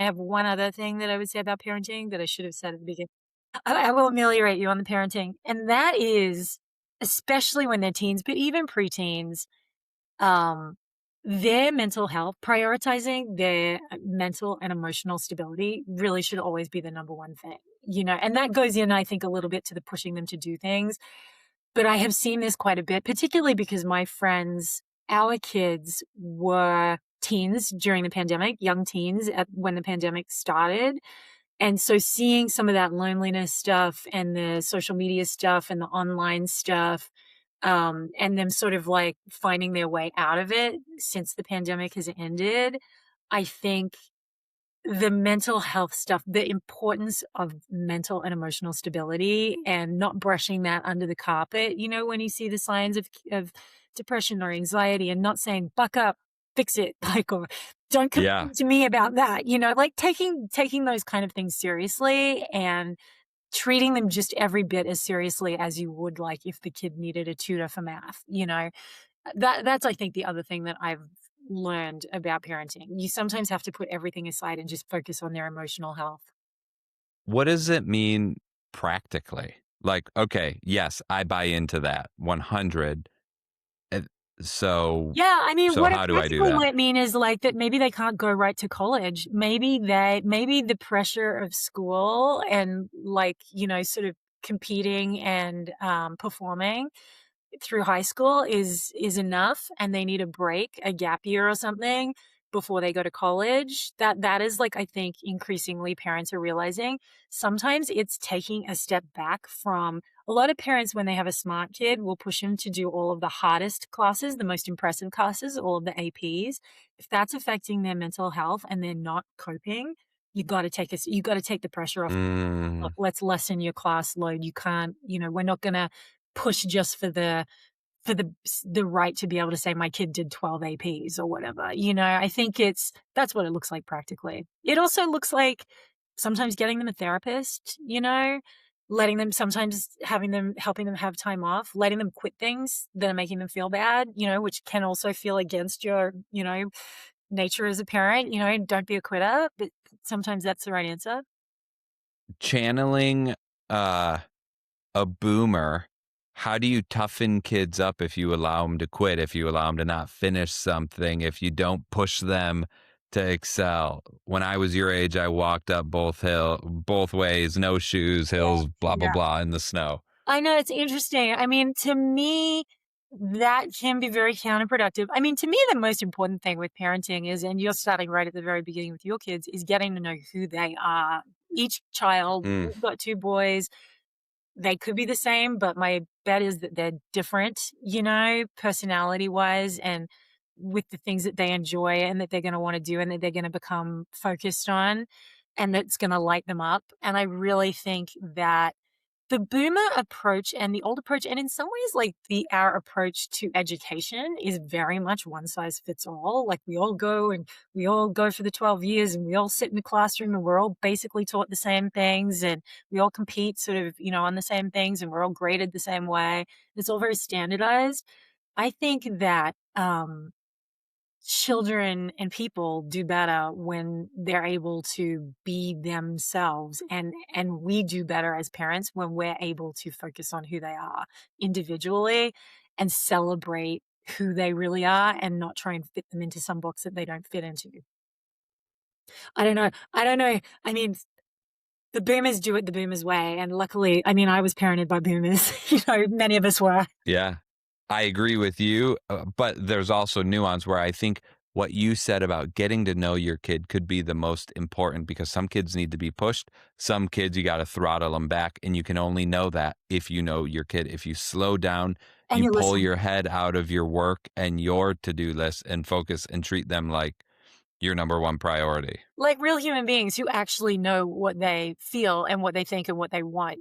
I have one other thing that I would say about parenting that I should have said at the beginning. I will ameliorate you on the parenting, and that is, especially when they're teens, but even preteens, um, their mental health, prioritizing their mental and emotional stability really should always be the number one thing, and that goes in, I think, a little bit to the pushing them to do things. But I have seen this quite a bit, particularly because my friends, our kids were teens during the pandemic, young teens when the pandemic started. And so seeing some of that loneliness stuff and the social media stuff and the online stuff, and them sort of like finding their way out of it since the pandemic has ended, I think the mental health stuff, the importance of mental and emotional stability and not brushing that under the carpet, when you see the signs of depression or anxiety and not saying, buck up, fix it, like, or don't Yeah. complain to me about that, like taking those kind of things seriously and treating them just every bit as seriously as you would like if the kid needed a tutor for math, that's, I think, the other thing that I've learned about parenting. You sometimes have to put everything aside and just focus on their emotional health. What does it mean practically? Like, okay, yes, I buy into that 100. And so Yeah, I mean, so what it how do I do practically that? might mean is like that maybe they can't go right to college. Maybe the pressure of school and like, sort of competing and performing through high school is enough and they need a break, a gap year or something before they go to college. That is like I think increasingly parents are realizing sometimes it's taking a step back from a lot of parents when they have a smart kid will push them to do all of the hardest classes, the most impressive classes, all of the APs. If that's affecting their mental health and they're not coping, you got to take the pressure off. Mm, Look, let's lessen your class load. You can't, we're not going to push just for the right to be able to say my kid did 12 APs or whatever. I think that's what it looks like practically. It also looks like sometimes getting them a therapist, letting them sometimes helping them have time off, letting them quit things that are making them feel bad, which can also feel against your, nature as a parent, don't be a quitter, but sometimes that's the right answer. channeling, uh, a boomer, how do you toughen kids up if you allow them to quit, if you allow them to not finish something, if you don't push them to excel? When I was your age, I walked up both ways, no shoes, Yeah. hills, blah, blah, Yeah. blah, in the snow. I know, it's interesting. I mean, to me, that can be very counterproductive. I mean, to me, the most important thing with parenting is, and you're starting right at the very beginning with your kids, is getting to know who they are. Each child, Mm, we've got two boys, they could be the same, but my bet is that they're different, personality wise and with the things that they enjoy and that they're going to want to do and that they're going to become focused on and that's going to light them up. And I really think that the boomer approach and the old approach, and in some ways, like our approach to education is very much one size fits all. Like we all go for the 12 years and we all sit in the classroom and we're all basically taught the same things and we all compete sort of, on the same things and we're all graded the same way. It's all very standardized. I think that children and people do better when they're able to be themselves and we do better as parents when we're able to focus on who they are individually and celebrate who they really are and not try and fit them into some box that they don't fit into. I don't know. I mean, the boomers do it the boomers way and luckily, I mean, I was parented by boomers, many of us were. yeah. I agree with you, but there's also nuance where I think what you said about getting to know your kid could be the most important because some kids need to be pushed. Some kids, you got to throttle them back. And you can only know that if you know your kid. If you slow down, And you you pull listen. your head out of your work and your to do list and focus and treat them like your number one priority. Like real human beings who actually know what they feel and what they think and what they want,